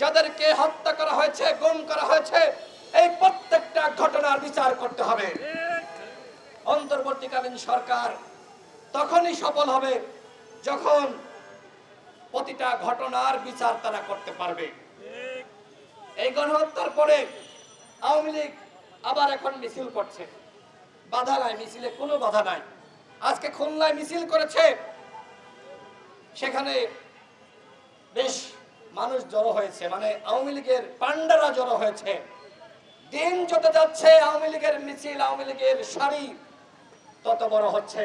যাদেরকে হত্যা করা হয়েছে, গুম করা হয়েছে, এই প্রত্যেকটা ঘটনার বিচার করতে হবে। অন্তর্বর্তীকালীন সরকার তখনই সফল হবে যখন প্রতিটা ঘটনার বিচার তারা করতে পারবে। এই গণহত্যার পরে আওয়ামী লীগ আবার এখন মিছিল করছে। বাধা নাই, মিছিলে কোনো বাধা নাই। আজকে খুলনায় মিছিল করেছে, সেখানে বেশ মানুষ জড়ো হয়েছে, মানে আওয়ামী লীগের পান্ডারা জড়ো হয়েছে। দিন যত যাচ্ছে আওয়ামী লীগের মিছিল, আওয়ামী লীগের সারি তত বড় হচ্ছে।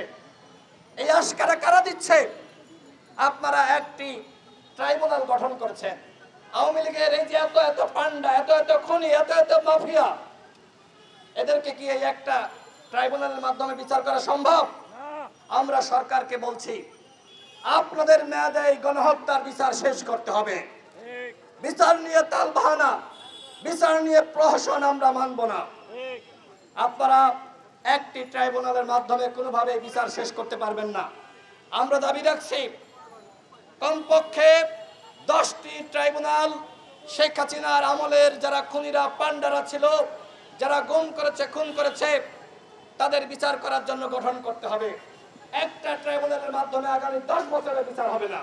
এই আশকারা কারা দিচ্ছে? আপনারা একটি ট্রাইব্যুনাল গঠন করেছেন। আওয়ামী লীগের এই যে এত এত পান্ডা, এত এত খুনি, এত এত মাফিয়া, এদেরকে কি এই একটা ট্রাইব্যুনালের মাধ্যমে বিচার করা সম্ভব? আমরা সরকারকে বলছি, আপনাদের মেয়াদে এই গণহত্যার বিচার শেষ করতে হবে। বিচার নিয়ে তালবাহানা, বিচার নিয়ে প্রহসন আমরা মানব না। আপনারা একটি ট্রাইব্যুনালের মাধ্যমে কোনোভাবে বিচার শেষ করতে পারবেন না। আমরা দাবি রাখছি কমপক্ষে 10টি ট্রাইব্যুনাল, শেখ হাসিনার আমলের যারা খুনিরা, পান্ডারা ছিল, যারা গুম করেছে, খুন করেছে, তাদের বিচার করার জন্য গঠন করতে হবে। একটা ট্রাইব্যুনালের মাধ্যমে আগামী 10 বছরের বিচার হবে না,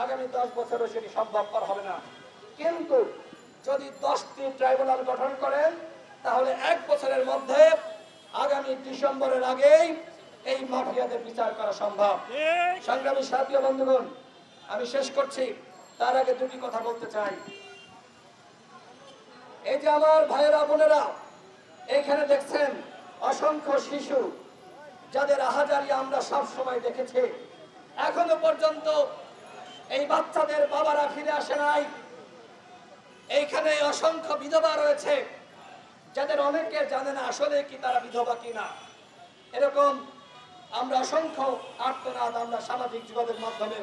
আগামী 10 বছরও সেটি সম্ভবপর হবে না। কিন্তু যদি 10টি ট্রাইব্যুনাল গঠন করেন তাহলে 1 বছরের মধ্যে আগামী ডিসেম্বরের আগেই এই মাফিয়াদের বিচার করা সম্ভব। সংগ্রামী সাথী বন্ধুগণ, আমি শেষ করছি, তার আগে দুটি কথা বলতে চাই। এই যে আমার ভাইয়েরা বোনেরা এখানে দেখছেন অসংখ্য শিশু, যাদের আহাজারি আমরা সব সময় দেখেছি, এখনো পর্যন্ত এই বাচ্চাদের বাবারা ফিরে আসে নাই। এইখানে অসংখ্য বিধবা রয়েছে, যাদের অনেকে জানে না আসলে কি তারা বিধবা কিনা। এরকম আমরা অসংখ্য আর্তনাদ আমরা সামাজিক যোগাযোগের মাধ্যমে,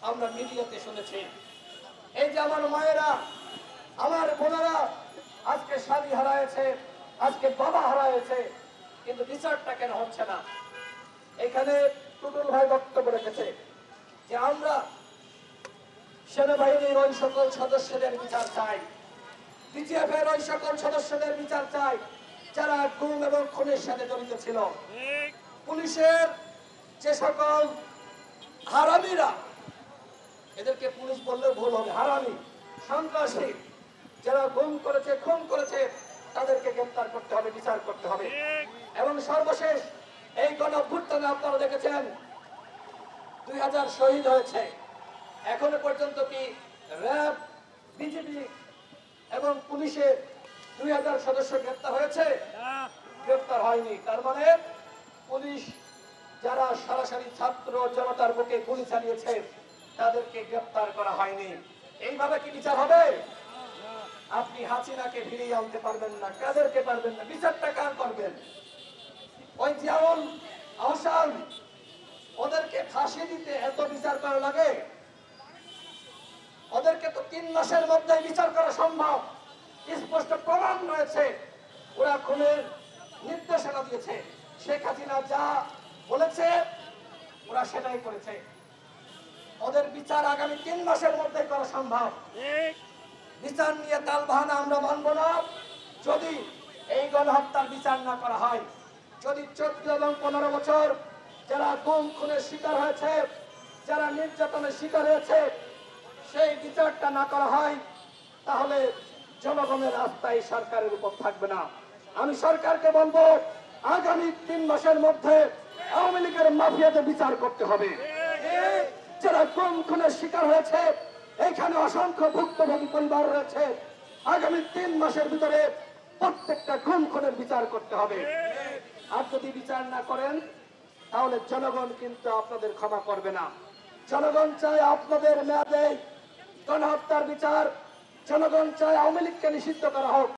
আমরা মিডিয়াতে শুনেছি। এই যে আমার মায়েরা, আমার বোনেরা আজকে স্বামী হারায়েছে, আজকে বাবা হারায়েছে, কিন্তু বিচারটা কেন হচ্ছে না? এখানে টুটুল ভাই বক্তব্য রেখেছে যে আমরা সেনাবাহিনীর ওই সকল সদস্যদের বিচার চাই, বিজিএফ এর ওই সকল সদস্যদের বিচার চাই যারা গুম এবং খুনের সাথে জড়িত ছিল। পুলিশের যে সকল হারামিরা, এদেরকে পুলিশ বললে ভুল হবে, হারামি, সন্ত্রাসী, যারা গুম করেছে, খুন করেছে, তাদেরকে গ্রেফতার করতে হবে, বিচার করতে হবে। এবং সর্বশেষ এই গণঅভ্যুত্থানে আপনারা দেখেছেন 2000 শহীদ হয়েছে। এখনো পর্যন্ত কি র্যাব, বিজেপি এবং পুলিশের 2000 সদস্য গ্রেফতার হয়েছে? গ্রেফতার হয়নি। তার মানে পুলিশ যারা সরাসরি ছাত্র জনতার বুকে গুলি চালিয়েছে তাদেরকে গ্রেফতার করা হয়নি। এইভাবে কি বিচার হবে? আপনি হাসিনাকে ফিরিয়ে আনতে পারবেন না, কাদেরকে পারবেন না, বিচারটা কার করবেন? ওই জিয়াউল আহসান, ওদেরকে ফাঁসি দিতে এত বিচার করা লাগে? ওদেরকে তো 3 মাসের মধ্যে বিচার করা সম্ভব। স্পষ্ট প্রমাণ রয়েছে, ওরা খুনের নির্দেশনা দিয়েছে। শেখ হাসিনা যা বলেছে ওরা সেটাই করেছে। ওদের বিচার আগামী 3 মাসের মধ্যে করা সম্ভব। বিচার নিয়ে তালবাহানা আমরা মানব না। যদি এই গণহত্যার বিচার না করা হয়, যদি 14 এবং 15 বছর যারা গুম খুনের শিকার হয়েছে, যারা নির্যাতনের শিকার হয়েছে, সেই বিচারটা না করা হয়, তাহলে জনগণের রাস্তায় সরকারের উপর থাকবে না। আমি সরকারকে বলবো আগামী 3 মাসের মধ্যে আওয়ামী লীগের মাফিয়াদের বিচার করতে হবে। যারা গুম খুনের শিকার হয়েছে, এখানে অসংখ্য ভুক্তভোগী পরিবার রয়েছে, আগামী 3 মাসের ভিতরে প্রত্যেকটা গুম খুনের বিচার করতে হবে। আর যদি বিচার না করেন তাহলে জনগণ কিন্তু আপনাদের ক্ষমা করবে না। জনগণ চায় আপনাদের মেয়াদে গণহত্যার বিচার, জনগণ চায় আওয়ামী লীগকে নিষিদ্ধ করা হোক।